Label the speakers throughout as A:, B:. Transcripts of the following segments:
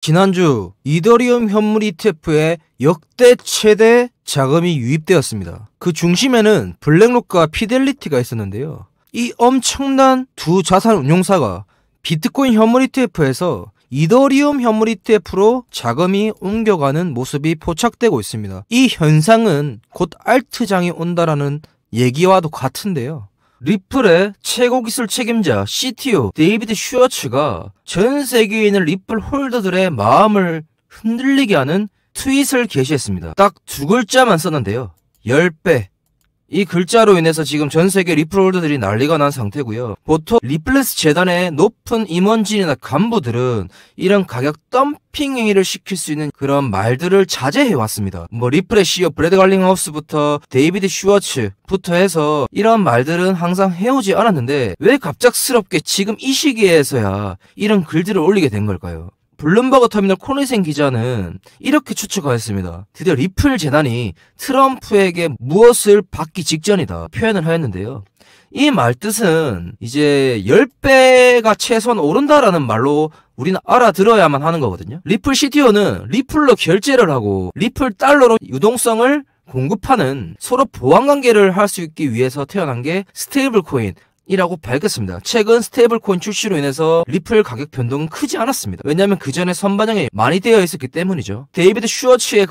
A: 지난주 이더리움 현물 ETF에 역대 최대 자금이 유입되었습니다. 그 중심에는 블랙록과 피델리티가 있었는데요. 이 엄청난 두 자산 운용사가 비트코인 현물 ETF에서 이더리움 현물 ETF로 자금이 옮겨가는 모습이 포착되고 있습니다. 이 현상은 곧 알트장이 온다라는 얘기와도 같은데요. 리플의 최고 기술 책임자 CTO 데이비드 슈워츠가 전 세계에 있는 리플 홀더들의 마음을 흔들리게 하는 트윗을 게시했습니다. 딱 두 글자만 썼는데요. 10배. 이 글자로 인해서 지금 전 세계 리플 홀더들이 난리가 난 상태고요. 보통 리플레스 재단의 높은 임원진이나 간부들은 이런 가격 덤핑 행위를 시킬 수 있는 그런 말들을 자제해왔습니다. 리플의 CEO 브래드 갈링하우스부터 데이비드 슈워츠부터 해서 이런 말들은 항상 해오지 않았는데 왜 갑작스럽게 지금 이 시기에서야 이런 글들을 올리게 된 걸까요? 블룸버그 터미널 코니센 기자는 이렇게 추측하였습니다. 드디어 리플 재단이 트럼프에게 무엇을 받기 직전이다 표현을 하였는데요. 이 말뜻은 이제 10배가 최소한 오른다라는 말로 우리는 알아들어야만 하는 거거든요. 리플 CTO는 리플로 결제를 하고 리플 달러로 유동성을 공급하는 서로 보완관계를 할 수 있기 위해서 태어난 게 스테이블 코인 이라고 밝혔습니다. 최근 스테이블 코인 출시로 인해서 리플 가격 변동은 크지 않았습니다. 왜냐하면 그 전에 선반영이 많이 되어 있었기 때문이죠. 데이비드 슈워츠의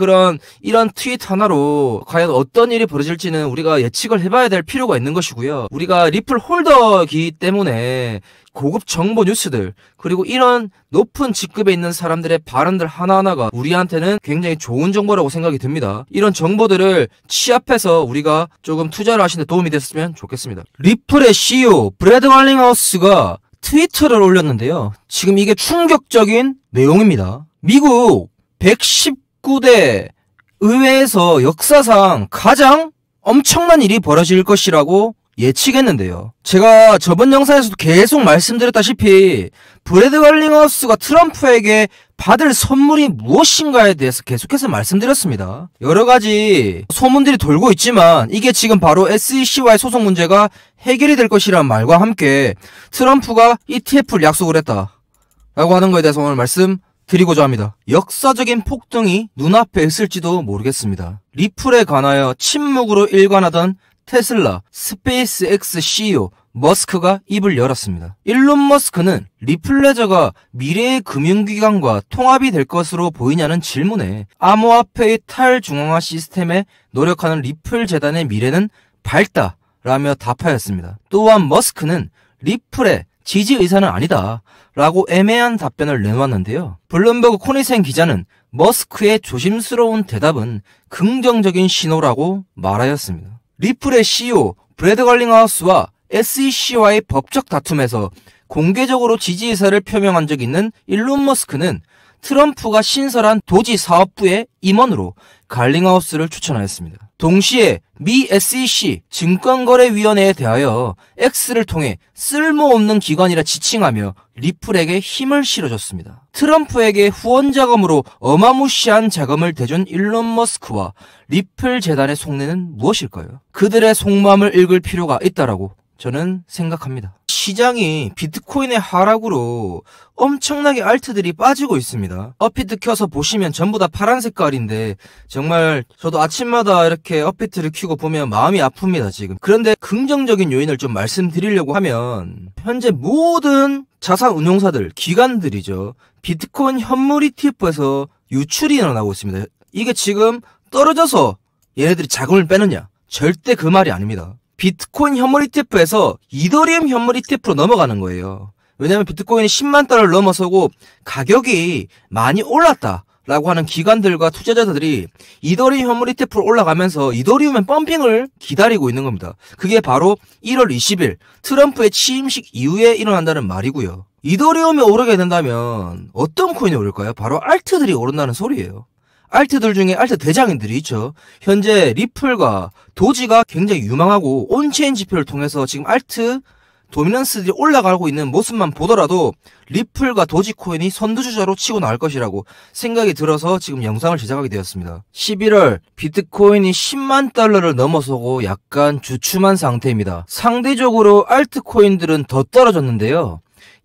A: 이런 트윗 하나로 과연 어떤 일이 벌어질지는 우리가 예측을 해봐야 될 필요가 있는 것이고요. 우리가 리플 홀더이기 때문에 고급 정보 뉴스들 그리고 이런 높은 직급에 있는 사람들의 발언들 하나하나가 우리한테는 굉장히 좋은 정보라고 생각이 듭니다. 이런 정보들을 취합해서 우리가 조금 투자를 하시는 데 도움이 됐으면 좋겠습니다. 리플의 CEO 브래드 갈링하우스가 트위터를 올렸는데요. 지금 이게 충격적인 내용입니다. 미국 119대 의회에서 역사상 가장 엄청난 일이 벌어질 것이라고 예측했는데요. 제가 저번 영상에서도 계속 말씀드렸다시피 브래드 갈링하우스가 트럼프에게 받을 선물이 무엇인가에 대해서 계속해서 말씀드렸습니다. 여러가지 소문들이 돌고 있지만 이게 지금 바로 SEC와의 소송 문제가 해결이 될 것이라는 말과 함께 트럼프가 ETF를 약속을 했다 라고 하는 거에 대해서 오늘 말씀드리고자 합니다. 역사적인 폭등이 눈앞에 있을지도 모르겠습니다. 리플에 관하여 침묵으로 일관하던 테슬라, 스페이스X CEO 머스크가 입을 열었습니다. 일론 머스크는 리플레저가 미래의 금융기관과 통합이 될 것으로 보이냐는 질문에 암호화폐의 탈중앙화 시스템에 노력하는 리플 재단의 미래는 밝다라며 답하였습니다. 또한 머스크는 리플의 지지 의사는 아니다 라고 애매한 답변을 내놓았는데요. 블룸버그 코니센 기자는 머스크의 조심스러운 대답은 긍정적인 신호라고 말하였습니다. 리플의 CEO 브래드 갈링하우스와 SEC와의 법적 다툼에서 공개적으로 지지 의사를 표명한 적이 있는 일론 머스크는 트럼프가 신설한 도지 사업부의 임원으로 갈링하우스를 추천하였습니다. 동시에 미 SEC 증권거래위원회에 대하여 X를 통해 쓸모없는 기관이라 지칭하며 리플에게 힘을 실어줬습니다. 트럼프에게 후원 자금으로 어마무시한 자금을 대준 일론 머스크와 리플 재단의 속내는 무엇일까요? 그들의 속마음을 읽을 필요가 있다라고 저는 생각합니다. 시장이 비트코인의 하락으로 엄청나게 알트들이 빠지고 있습니다. 업비트 켜서 보시면 전부 다 파란 색깔인데 정말 저도 아침마다 이렇게 업비트를 켜고 보면 마음이 아픕니다 지금. 그런데 긍정적인 요인을 좀 말씀드리려고 하면 현재 모든 자산 운용사들, 기관들이죠. 비트코인 현물 ETF에서 유출이 일어나고 있습니다. 이게 지금 떨어져서 얘네들이 자금을 빼느냐? 절대 그 말이 아닙니다. 비트코인 현물 ETF에서 이더리움 현물 ETF로 넘어가는 거예요. 왜냐면 비트코인이 10만 달러를 넘어서고 가격이 많이 올랐다라고 하는 기관들과 투자자들이 이더리움 현물 ETF로 올라가면서 이더리움의 펌핑을 기다리고 있는 겁니다. 그게 바로 1월 20일 트럼프의 취임식 이후에 일어난다는 말이고요. 이더리움이 오르게 된다면 어떤 코인이 오를까요? 바로 알트들이 오른다는 소리예요. 알트들 중에 알트 대장인들이 있죠. 현재 리플과 도지가 굉장히 유망하고 온체인 지표를 통해서 지금 알트 도미넌스들이 올라가고 있는 모습만 보더라도 리플과 도지코인이 선두주자로 치고 나갈 것이라고 생각이 들어서 지금 영상을 제작하게 되었습니다. 11월 비트코인이 10만 달러를 넘어서고 약간 주춤한 상태입니다. 상대적으로 알트코인들은 더 떨어졌는데요.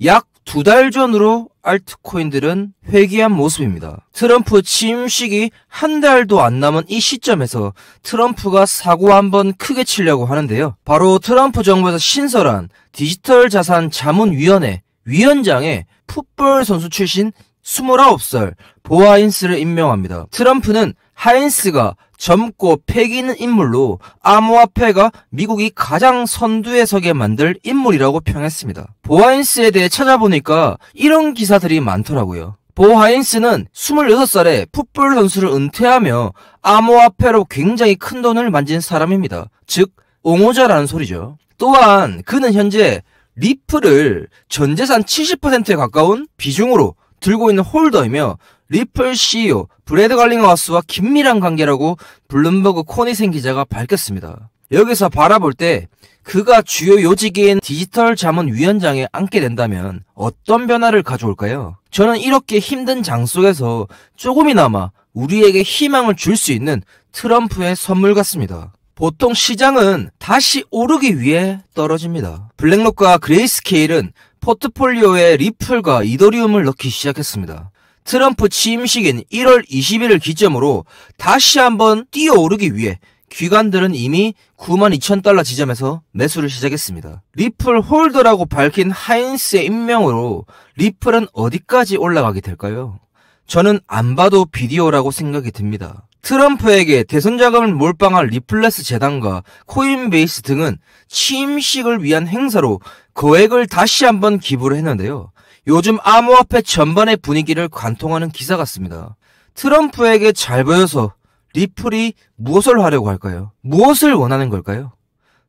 A: 약 2달 전으로 알트코인들은 회귀한 모습입니다. 트럼프 취임식이 한 달도 안 남은 이 시점에서 트럼프가 사고 한번 크게 치려고 하는데요. 바로 트럼프 정부에서 신설한 디지털 자산 자문위원회 위원장에 풋볼 선수 출신 29살 보 하인스를 임명합니다. 트럼프는 하인스가 젊고 패기 있는 인물로 암호화폐가 미국이 가장 선두에 서게 만들 인물이라고 평했습니다. 보 하인스에 대해 찾아보니까 이런 기사들이 많더라고요. 보 하인스는 26살에 풋볼 선수를 은퇴하며 암호화폐로 굉장히 큰 돈을 만진 사람입니다. 즉 옹호자라는 소리죠. 또한 그는 현재 리플을 전재산 70%에 가까운 비중으로 들고 있는 홀더이며 리플 CEO 브래드 갈링하우스와 긴밀한 관계라고 블룸버그 코니센 기자가 밝혔습니다. 여기서 바라볼 때 그가 주요 요직인 디지털 자문위원장에 앉게 된다면 어떤 변화를 가져올까요? 저는 이렇게 힘든 장 속에서 조금이나마 우리에게 희망을 줄 수 있는 트럼프의 선물 같습니다. 보통 시장은 다시 오르기 위해 떨어집니다. 블랙록과 그레이스케일은 포트폴리오에 리플과 이더리움을 넣기 시작했습니다. 트럼프 취임식인 1월 20일을 기점으로 다시 한번 뛰어오르기 위해 기관들은 이미 92,000달러 지점에서 매수를 시작했습니다. 리플 홀더라고 밝힌 하인스의 임명으로 리플은 어디까지 올라가게 될까요? 저는 안 봐도 비디오라고 생각이 듭니다. 트럼프에게 대선 자금을 몰빵할 리플레스 재단과 코인베이스 등은 취임식을 위한 행사로 거액을 다시 한번 기부를 했는데요. 요즘 암호화폐 전반의 분위기를 관통하는 기사 같습니다. 트럼프에게 잘 보여서 리플이 무엇을 하려고 할까요? 무엇을 원하는 걸까요?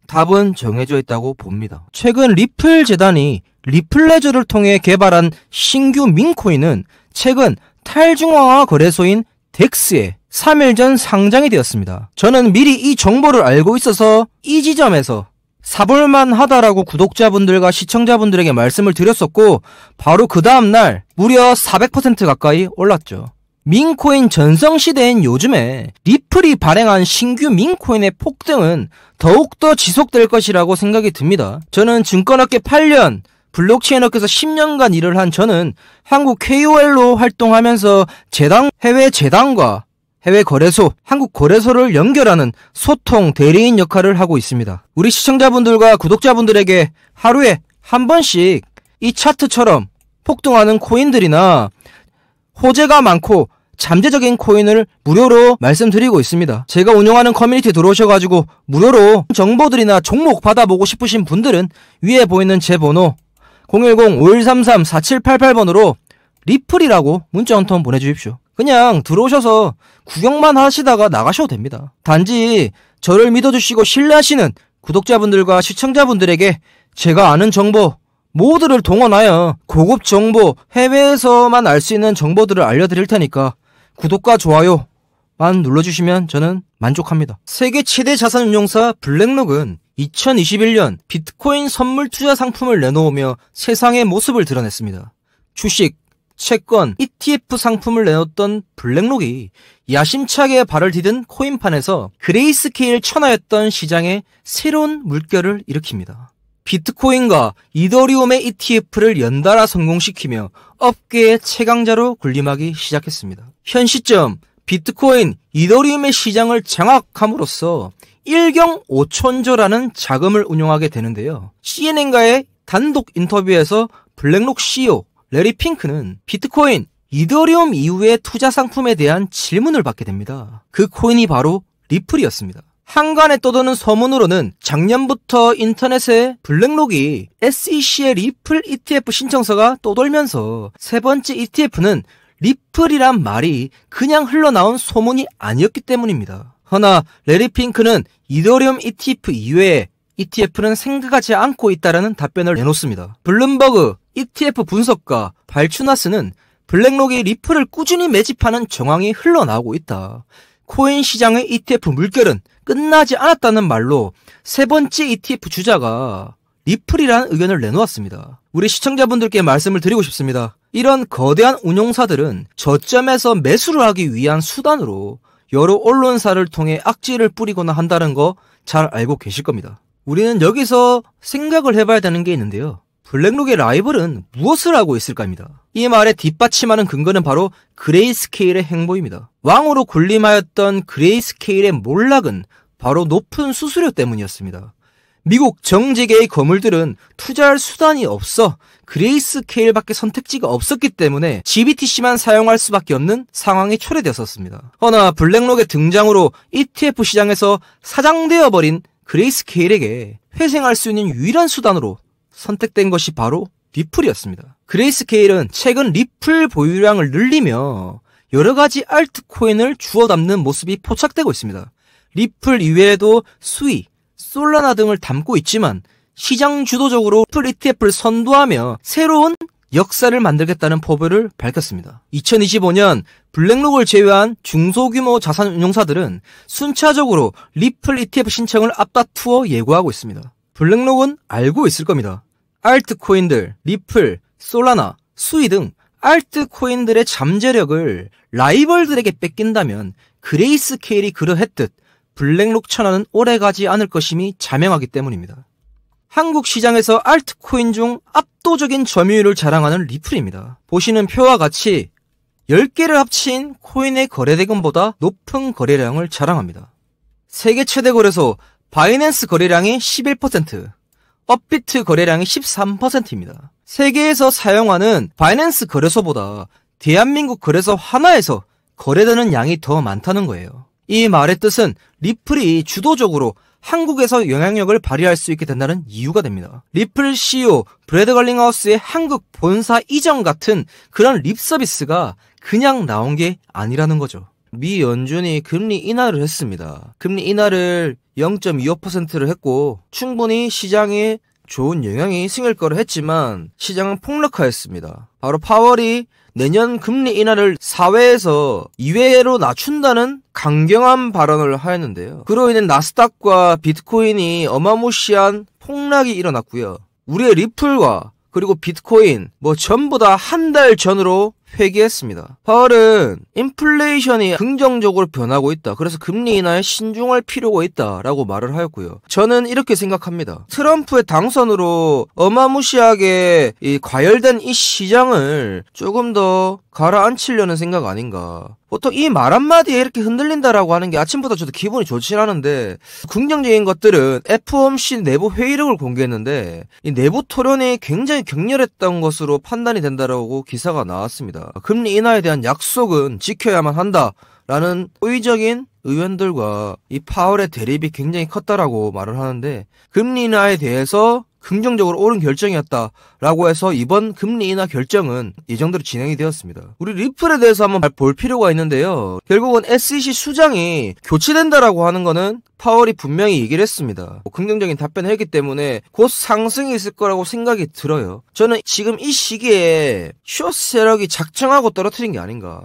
A: 답은 정해져 있다고 봅니다. 최근 리플 재단이 리플레저를 통해 개발한 신규 민코인은 최근 탈중앙화 거래소인 덱스에 3일 전 상장이 되었습니다. 저는 미리 이 정보를 알고 있어서 이 지점에서 사볼만 하다라고 구독자분들과 시청자분들에게 말씀을 드렸었고 바로 그 다음날 무려 400% 가까이 올랐죠. 민코인 전성시대인 요즘에 리플이 발행한 신규 민코인의 폭등은 더욱더 지속될 것이라고 생각이 듭니다. 저는 증권업계 8년, 블록체인업계에서 10년간 일을 한 저는 한국 KOL로 활동하면서 해외 재단과 해외 거래소, 한국 거래소를 연결하는 소통 대리인 역할을 하고 있습니다. 우리 시청자분들과 구독자분들에게 하루에 한 번씩 이 차트처럼 폭등하는 코인들이나 호재가 많고 잠재적인 코인을 무료로 말씀드리고 있습니다. 제가 운영하는 커뮤니티에 들어오셔가지고 무료로 정보들이나 종목 받아보고 싶으신 분들은 위에 보이는 제 번호 010-5133-4788번으로 리플이라고 문자 한 통 보내주십시오. 그냥 들어오셔서 구경만 하시다가 나가셔도 됩니다. 단지 저를 믿어주시고 신뢰하시는 구독자분들과 시청자분들에게 제가 아는 정보 모두를 동원하여 고급 정보, 해외에서만 알 수 있는 정보들을 알려드릴 테니까 구독과 좋아요만 눌러주시면 저는 만족합니다. 세계 최대 자산운용사 블랙록은 2021년 비트코인 선물 투자 상품을 내놓으며 세상의 모습을 드러냈습니다. 주식, 채권, ETF 상품을 내놓던 블랙록이 야심차게 발을 디딘 코인판에서 그레이스케일 천하였던 시장에 새로운 물결을 일으킵니다. 비트코인과 이더리움의 ETF를 연달아 성공시키며 업계의 최강자로 군림하기 시작했습니다. 현 시점 비트코인, 이더리움의 시장을 장악함으로써 1경 5천조라는 자금을 운용하게 되는데요. CNN과의 단독 인터뷰에서 블랙록 CEO 레리 핑크는 비트코인, 이더리움 이후의 투자 상품에 대한 질문을 받게 됩니다. 그 코인이 바로 리플이었습니다. 한간에 떠도는 소문으로는 작년부터 인터넷에 블랙록이 SEC의 리플 ETF 신청서가 떠돌면서 세 번째 ETF는 리플이란 말이 그냥 흘러나온 소문이 아니었기 때문입니다. 허나 레리 핑크는 이더리움 ETF 이외에 ETF는 생각하지 않고 있다라는 답변을 내놓습니다. 블룸버그 ETF 분석가 발추나스는 블랙록이 리플을 꾸준히 매집하는 정황이 흘러나오고 있다. 코인 시장의 ETF 물결은 끝나지 않았다는 말로 세 번째 ETF 주자가 리플이라는 의견을 내놓았습니다. 우리 시청자분들께 말씀을 드리고 싶습니다. 이런 거대한 운용사들은 저점에서 매수를 하기 위한 수단으로 여러 언론사를 통해 악재를 뿌리거나 한다는 거 잘 알고 계실 겁니다. 우리는 여기서 생각을 해봐야 되는 게 있는데요. 블랙록의 라이벌은 무엇을 하고 있을까입니다. 이 말에 뒷받침하는 근거는 바로 그레이스케일의 행보입니다. 왕으로 군림하였던 그레이스케일의 몰락은 바로 높은 수수료 때문이었습니다. 미국 정재계의 거물들은 투자할 수단이 없어 그레이스케일밖에 선택지가 없었기 때문에 GBTC만 사용할 수밖에 없는 상황이 초래되었습니다. 허나 블랙록의 등장으로 ETF 시장에서 사장되어 버린 그레이스케일에게 회생할 수 있는 유일한 수단으로 선택된 것이 바로 리플이었습니다. 그레이스케일은 최근 리플 보유량을 늘리며 여러가지 알트코인을 주워 담는 모습이 포착되고 있습니다. 리플 이외에도 수이, 솔라나 등을 담고 있지만 시장 주도적으로 리플 ETF를 선도하며 새로운 역사를 만들겠다는 포부를 밝혔습니다. 2025년 블랙록을 제외한 중소규모 자산운용사들은 순차적으로 리플 ETF 신청을 앞다투어 예고하고 있습니다. 블랙록은 알고 있을 겁니다. 알트코인들, 리플, 솔라나, 수이 등 알트코인들의 잠재력을 라이벌들에게 뺏긴다면 그레이스케일이 그러했듯 블랙록 천하는 오래가지 않을 것임이 자명하기 때문입니다. 한국 시장에서 알트코인 중 압도적인 점유율을 자랑하는 리플입니다. 보시는 표와 같이 10개를 합친 코인의 거래대금보다 높은 거래량을 자랑합니다. 세계 최대 거래소 바이낸스 거래량이 11%, 업비트 거래량이 13%입니다. 세계에서 사용하는 바이낸스 거래소보다 대한민국 거래소 하나에서 거래되는 양이 더 많다는 거예요. 이 말의 뜻은 리플이 주도적으로 한국에서 영향력을 발휘할 수 있게 된다는 이유가 됩니다. 리플 CEO 브래드 걸링하우스의 한국 본사 이전 같은 그런 립 서비스가 그냥 나온 게 아니라는 거죠. 미 연준이 금리 인하를 했습니다. 금리 인하를 0.25%를 했고 충분히 시장에 좋은 영향이 생길 거라 했지만 시장은 폭락하였습니다. 바로 파월이 내년 금리 인하를 사회에서 2회로 낮춘다는 강경한 발언을 하였는데요. 그로 인해 나스닥과 비트코인이 어마무시한 폭락이 일어났고요. 우리의 리플과 그리고 비트코인 전부 다 한 달 전으로 회귀했습니다. 파월은 인플레이션이 긍정적으로 변하고 있다. 그래서 금리 인하에 신중할 필요가 있다라고 말을 하였고요. 저는 이렇게 생각합니다. 트럼프의 당선으로 어마무시하게 과열된 이 시장을 조금 더 가라앉히려는 생각 아닌가. 보통 이 말 한마디에 이렇게 흔들린다라고 하는 게 아침부터 저도 기분이 좋진 않은데 긍정적인 것들은 FOMC 내부 회의록을 공개했는데 이 내부 토론이 굉장히 격렬했던 것으로 판단이 된다라고 기사가 나왔습니다. 금리 인하에 대한 약속은 지켜야만 한다라는 호의적인 의원들과 이 파월의 대립이 굉장히 컸다라고 말을 하는데 금리 인하에 대해서 긍정적으로 옳은 결정이었다라고 해서 이번 금리 인하 결정은 예정대로 진행이 되었습니다. 우리 리플에 대해서 한번 볼 필요가 있는데요. 결국은 SEC 수장이 교체된다라고 하는 거는 파월이 분명히 얘기를 했습니다. 긍정적인 답변을 했기 때문에 곧 상승이 있을 거라고 생각이 들어요. 저는 지금 이 시기에 숏 세력이 작정하고 떨어뜨린 게 아닌가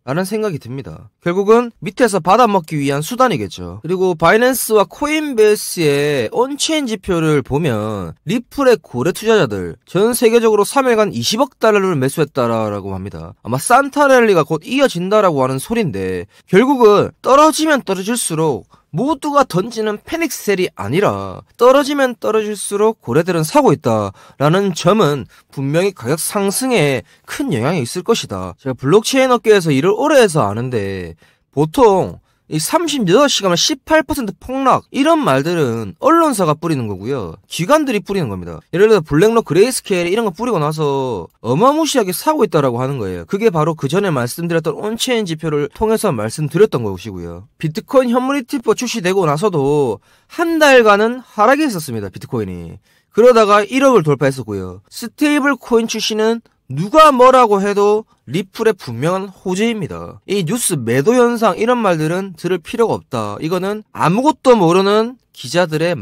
A: 라는 생각이 듭니다. 결국은 밑에서 받아먹기 위한 수단이겠죠. 그리고 바이낸스와 코인베이스의 온체인 지표를 보면 리플의 고래 투자자들 전 세계적으로 3일간 20억 달러를 매수했다라고 합니다. 아마 산타랠리가 곧 이어진다라고 하는 소린데 결국은 떨어지면 떨어질수록 모두가 던지는 패닉셀이 아니라 떨어지면 떨어질수록 고래들은 사고 있다라는 점은 분명히 가격 상승에 큰 영향이 있을 것이다. 제가 블록체인 업계에서 일을 오래 해서 아는데 보통 이 38시간에 18% 폭락 이런 말들은 언론사가 뿌리는 거고요. 기관들이 뿌리는 겁니다. 예를 들어 블랙록, 그레이스케일 이런 거 뿌리고 나서 어마무시하게 사고 있다라고 하는 거예요. 그게 바로 그 전에 말씀드렸던 온체인 지표를 통해서 말씀드렸던 것이고요. 비트코인 현물 ETF 출시되고 나서도 한 달간은 하락이 있었습니다. 비트코인이. 그러다가 1억을 돌파했었고요. 스테이블 코인 출시는 누가 뭐라고 해도 리플의 분명한 호재입니다. 이 뉴스 매도 현상 이런 말들은 들을 필요가 없다. 이거는 아무것도 모르는 기자들의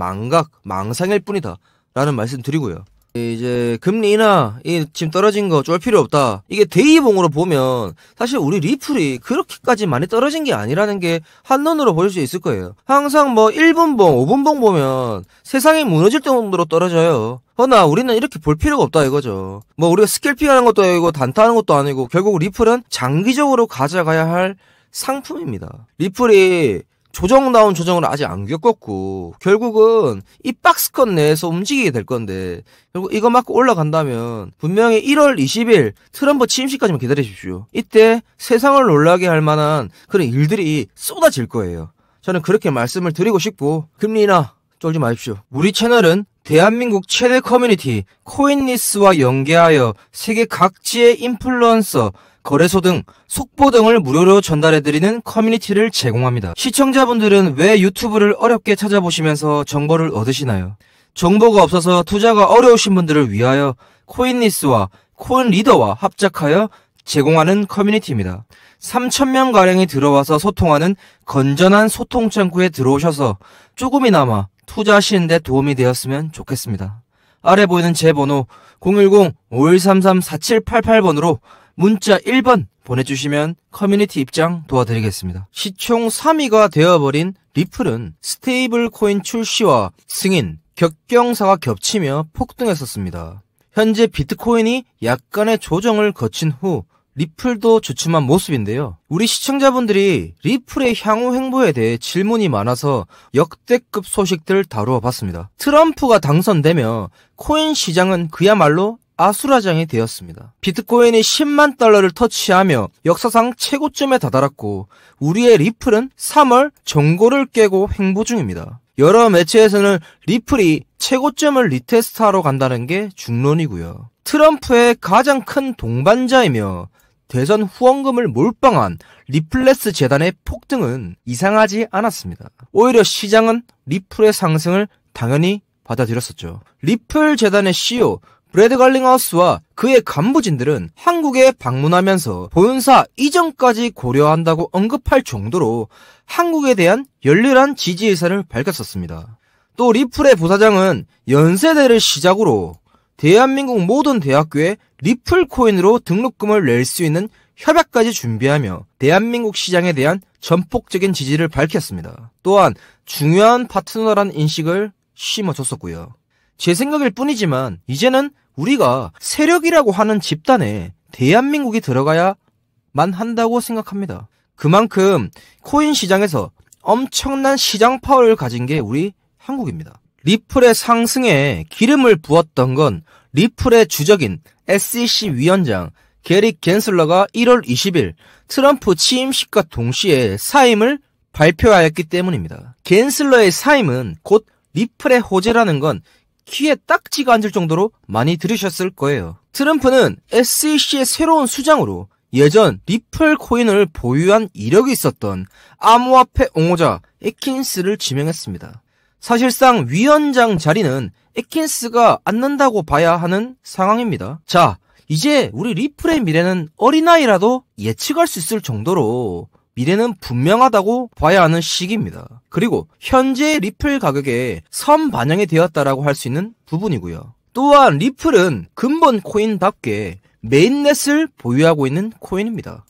A: 망상일 뿐이다 라는 말씀 드리고요. 이제 금리 인하 지금 떨어진 거 쫄 필요 없다. 이게 데이봉으로 보면 사실 우리 리플이 그렇게까지 많이 떨어진 게 아니라는 게 한눈으로 볼 수 있을 거예요. 항상 1분봉, 5분봉 보면 세상이 무너질 정도로 떨어져요. 허나 우리는 이렇게 볼 필요가 없다 이거죠. 우리가 스캘핑하는 것도 아니고 단타하는 것도 아니고 결국 리플은 장기적으로 가져가야 할 상품입니다. 리플이 조정다운 조정을 아직 안 겪었고 결국은 이 박스권 내에서 움직이게 될 건데 결국 이거 맞고 올라간다면 분명히 1월 20일 트럼프 취임식까지만 기다리십시오. 이때 세상을 놀라게 할 만한 그런 일들이 쏟아질 거예요. 저는 그렇게 말씀을 드리고 싶고 금리 인하 쫄지 마십시오. 우리 채널은 대한민국 최대 커뮤니티 코인리스와 연계하여 세계 각지의 인플루언서, 거래소 등 속보 등을 무료로 전달해드리는 커뮤니티를 제공합니다. 시청자분들은 왜 유튜브를 어렵게 찾아보시면서 정보를 얻으시나요? 정보가 없어서 투자가 어려우신 분들을 위하여 코인리스와 코인리더와 합작하여 제공하는 커뮤니티입니다. 3,000명가량이 들어와서 소통하는 건전한 소통 창구에 들어오셔서 조금이나마 투자하시는 데 도움이 되었으면 좋겠습니다. 아래 보이는 제 번호 010-5133-4788번으로 문자 1번 보내주시면 커뮤니티 입장 도와드리겠습니다. 시총 3위가 되어버린 리플은 스테이블 코인 출시와 승인, 격경사가 겹치며 폭등했었습니다. 현재 비트코인이 약간의 조정을 거친 후 리플도 주춤한 모습인데요. 우리 시청자분들이 리플의 향후 행보에 대해 질문이 많아서 역대급 소식들 다루어 봤습니다. 트럼프가 당선되며 코인 시장은 그야말로 아수라장이 되었습니다. 비트코인이 10만 달러를 터치하며 역사상 최고점에 다다랐고 우리의 리플은 3월 정고를 깨고 횡보 중입니다. 여러 매체에서는 리플이 최고점을 리테스트하러 간다는 게 중론이고요. 트럼프의 가장 큰 동반자이며 대선 후원금을 몰빵한 리플레스 재단의 폭등은 이상하지 않았습니다. 오히려 시장은 리플의 상승을 당연히 받아들였었죠. 리플 재단의 CEO 브래드 갈링하우스와 그의 간부진들은 한국에 방문하면서 본사 이전까지 고려한다고 언급할 정도로 한국에 대한 열렬한 지지 의사를 밝혔었습니다. 또 리플의 부사장은 연세대를 시작으로 대한민국 모든 대학교에 리플 코인으로 등록금을 낼 수 있는 협약까지 준비하며 대한민국 시장에 대한 전폭적인 지지를 밝혔습니다. 또한 중요한 파트너란 인식을 심어줬었고요. 제 생각일 뿐이지만 이제는 우리가 세력이라고 하는 집단에 대한민국이 들어가야만 한다고 생각합니다. 그만큼 코인 시장에서 엄청난 시장 파워를 가진 게 우리 한국입니다. 리플의 상승에 기름을 부었던 건 리플의 주적인 SEC 위원장 게리 겐슬러가 1월 20일 트럼프 취임식과 동시에 사임을 발표하였기 때문입니다. 겐슬러의 사임은 곧 리플의 호재라는 건 귀에 딱지가 앉을 정도로 많이 들으셨을 거예요. 트럼프는 SEC의 새로운 수장으로 예전 리플 코인을 보유한 이력이 있었던 암호화폐 옹호자 애킨스를 지명했습니다. 사실상 위원장 자리는 애킨스가 앉는다고 봐야 하는 상황입니다. 자, 이제 우리 리플의 미래는 어린아이라도 예측할 수 있을 정도로 미래는 분명하다고 봐야 하는 시기입니다. 그리고 현재 리플 가격에 선반영이 되었다라고 할 수 있는 부분이고요. 또한 리플은 근본 코인답게 메인넷을 보유하고 있는 코인입니다.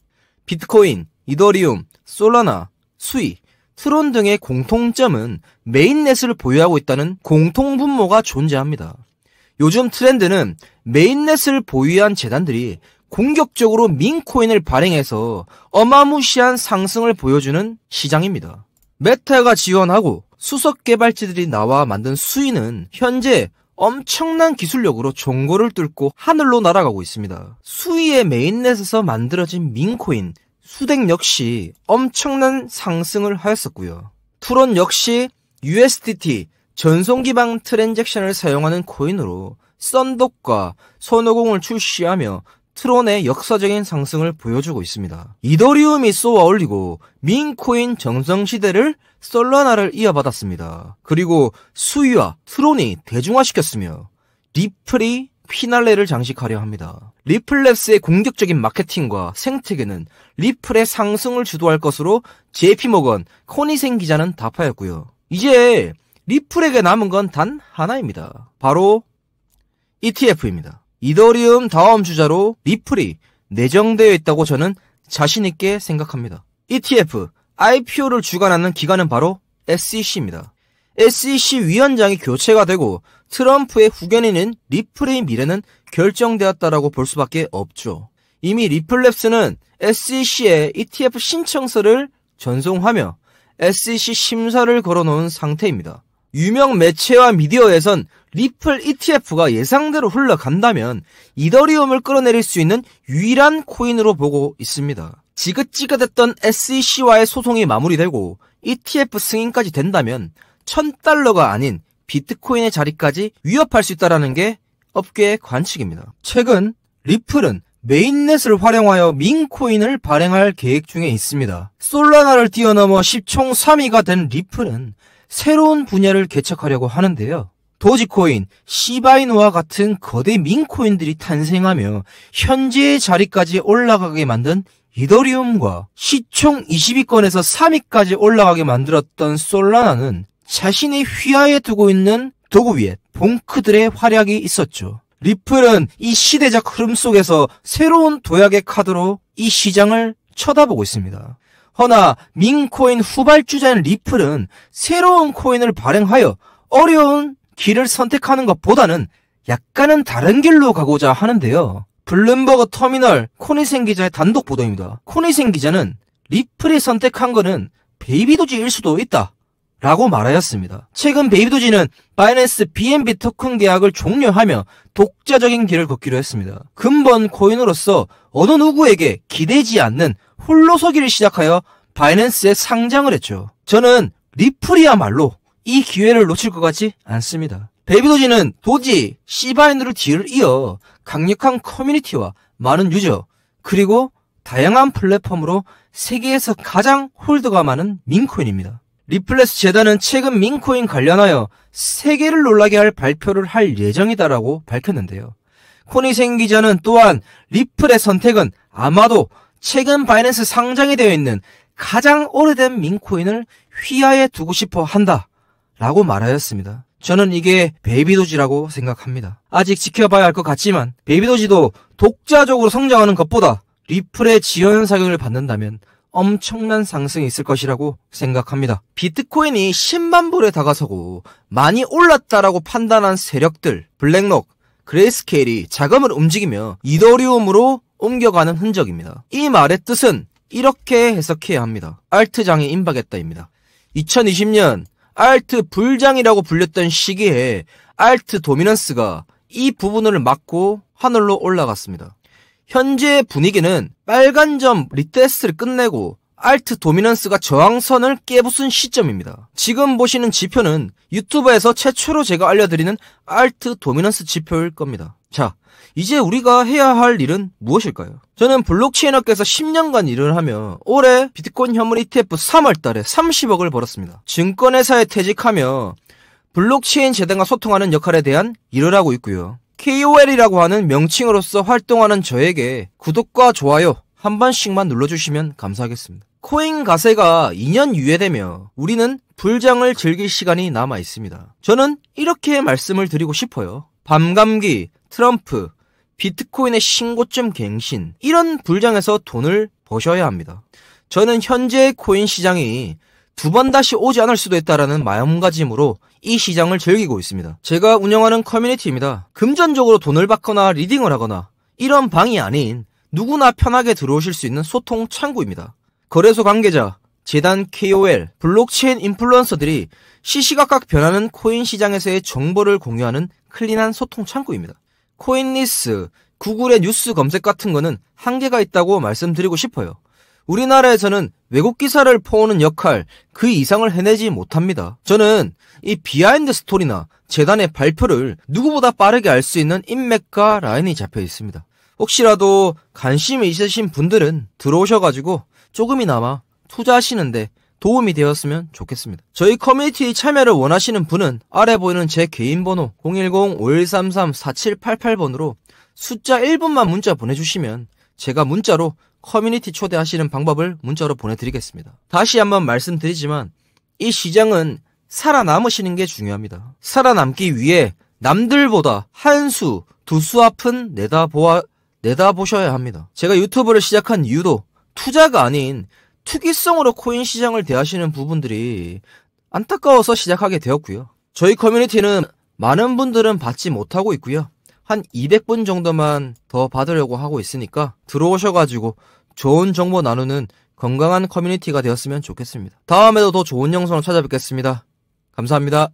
A: 비트코인, 이더리움, 솔라나, 수이, 트론 등의 공통점은 메인넷을 보유하고 있다는 공통분모가 존재합니다. 요즘 트렌드는 메인넷을 보유한 재단들이 공격적으로 민코인을 발행해서 어마무시한 상승을 보여주는 시장입니다. 메타가 지원하고 수석 개발자들이 나와 만든 수이는 현재 엄청난 기술력으로 종고를 뚫고 하늘로 날아가고 있습니다. 수이의 메인넷에서 만들어진 민코인 수덱 역시 엄청난 상승을 하였었고요. 트론 역시 USDT 전송 기반 트랜잭션을 사용하는 코인으로 썬독과 손오공을 출시하며 트론의 역사적인 상승을 보여주고 있습니다. 이더리움이 쏘아 올리고 민코인 정성시대를 솔라나를 이어받았습니다. 그리고 수이와 트론이 대중화시켰으며 리플이 피날레를 장식하려 합니다. 리플랩스의 공격적인 마케팅과 생태계는 리플의 상승을 주도할 것으로 JP모건 코니생 기자는 답하였고요. 이제 리플에게 남은 건 단 하나입니다. 바로 ETF입니다. 이더리움 다음 주자로 리플이 내정되어 있다고 저는 자신있게 생각합니다. ETF, IPO를 주관하는 기관은 바로 SEC입니다. SEC 위원장이 교체가 되고 트럼프의 후견인인 리플의 미래는 결정되었다라고 볼 수밖에 없죠. 이미 리플랩스는 SEC에 ETF 신청서를 전송하며 SEC 심사를 걸어놓은 상태입니다. 유명 매체와 미디어에선 리플 ETF가 예상대로 흘러간다면 이더리움을 끌어내릴 수 있는 유일한 코인으로 보고 있습니다. 지긋지긋했던 SEC와의 소송이 마무리되고 ETF 승인까지 된다면 $1000가 아닌 비트코인의 자리까지 위협할 수 있다는 게 업계의 관측입니다. 최근 리플은 메인넷을 활용하여 민코인을 발행할 계획 중에 있습니다. 솔라나를 뛰어넘어 시총 3위가 된 리플은 새로운 분야를 개척하려고 하는데요. 도지코인, 시바이누와 같은 거대 민코인들이 탄생하며 현재의 자리까지 올라가게 만든 이더리움과 시총 20위권에서 3위까지 올라가게 만들었던 솔라나는 자신의 휘하에 두고 있는 도구 위에 봉크들의 활약이 있었죠. 리플은 이 시대적 흐름 속에서 새로운 도약의 카드로 이 시장을 쳐다보고 있습니다. 허나 민코인 후발주자인 리플은 새로운 코인을 발행하여 어려운 길을 선택하는 것보다는 약간은 다른 길로 가고자 하는데요. 블룸버그 터미널 코니센 기자의 단독 보도입니다. 코니센 기자는 리플이 선택한 것은 베이비도지일 수도 있다 라고 말하였습니다. 최근 베이비도지는 바이낸스 BNB 토큰 계약을 종료하며 독자적인 길을 걷기로 했습니다. 근본 코인으로서 어느 누구에게 기대지 않는 홀로서기를 시작하여 바이낸스에 상장을 했죠. 저는 리플이야말로 이 기회를 놓칠 것 같지 않습니다. 베이비도지는 도지, 시바이누를 뒤를 이어 강력한 커뮤니티와 많은 유저, 그리고 다양한 플랫폼으로 세계에서 가장 홀더가 많은 민코인입니다. 리플레스 재단은 최근 민코인 관련하여 세계를 놀라게 할 발표를 할 예정이다라고 밝혔는데요. 코니센 기자는 또한 리플의 선택은 아마도 최근 바이낸스 상장이 되어 있는 가장 오래된 민코인을 휘하에 두고 싶어 한다 라고 말하였습니다. 저는 이게 베이비도지라고 생각합니다. 아직 지켜봐야 할 것 같지만 베이비도지도 독자적으로 성장하는 것보다 리플의 지원 사격을 받는다면 엄청난 상승이 있을 것이라고 생각합니다. 비트코인이 10만 불에 다가서고 많이 올랐다라고 판단한 세력들, 블랙록, 그레이스케일이 자금을 움직이며 이더리움으로 옮겨가는 흔적입니다. 이 말의 뜻은 이렇게 해석해야 합니다. 알트장이 임박했다입니다. 2020년 알트 불장이라고 불렸던 시기에 알트 도미넌스가 이 부분을 막고 하늘로 올라갔습니다. 현재 분위기는 빨간 점 리테스트를 끝내고 알트 도미넌스가 저항선을 깨부순 시점입니다. 지금 보시는 지표는 유튜브에서 최초로 제가 알려드리는 알트 도미넌스 지표일 겁니다. 자, 이제 우리가 해야 할 일은 무엇일까요? 저는 블록체인 업계에서 10년간 일을 하며 올해 비트코인 현물 ETF 3월달에 30억을 벌었습니다. 증권회사에 퇴직하며 블록체인 재단과 소통하는 역할에 대한 일을 하고 있고요. KOL이라고 하는 명칭으로서 활동하는 저에게 구독과 좋아요 한 번씩만 눌러주시면 감사하겠습니다. 코인 가세가 2년 유예되며 우리는 불장을 즐길 시간이 남아 있습니다. 저는 이렇게 말씀을 드리고 싶어요. 밤감기, 트럼프, 비트코인의 신고점 갱신, 이런 불장에서 돈을 버셔야 합니다. 저는 현재의 코인 시장이 두 번 다시 오지 않을 수도 있다라는 마음가짐으로 이 시장을 즐기고 있습니다. 제가 운영하는 커뮤니티입니다. 금전적으로 돈을 받거나 리딩을 하거나 이런 방이 아닌 누구나 편하게 들어오실 수 있는 소통 창구입니다. 거래소 관계자, 재단 KOL, 블록체인 인플루언서들이 시시각각 변하는 코인 시장에서의 정보를 공유하는 클린한 소통 창구입니다. 코인리스, 구글의 뉴스 검색 같은 거는 한계가 있다고 말씀드리고 싶어요. 우리나라에서는 외국 기사를 퍼오는 역할 그 이상을 해내지 못합니다. 저는 이 비하인드 스토리나 재단의 발표를 누구보다 빠르게 알 수 있는 인맥과 라인이 잡혀 있습니다. 혹시라도 관심이 있으신 분들은 들어오셔가지고 조금이나마 투자하시는데 도움이 되었으면 좋겠습니다. 저희 커뮤니티 참여를 원하시는 분은 아래 보이는 제 개인 번호 010-5133-4788번으로 숫자 1번만 문자 보내주시면 제가 문자로 커뮤니티 초대하시는 방법을 문자로 보내드리겠습니다. 다시 한번 말씀드리지만 이 시장은 살아남으시는 게 중요합니다. 살아남기 위해 남들보다 한 수, 두 수 앞은 내다보셔야 합니다. 제가 유튜브를 시작한 이유도 투자가 아닌 투기성으로 코인 시장을 대하시는 부분들이 안타까워서 시작하게 되었고요. 저희 커뮤니티는 많은 분들은 받지 못하고 있고요. 한 200분 정도만 더 받으려고 하고 있으니까 들어오셔가지고 좋은 정보 나누는 건강한 커뮤니티가 되었으면 좋겠습니다. 다음에도 더 좋은 영상으로 찾아뵙겠습니다. 감사합니다.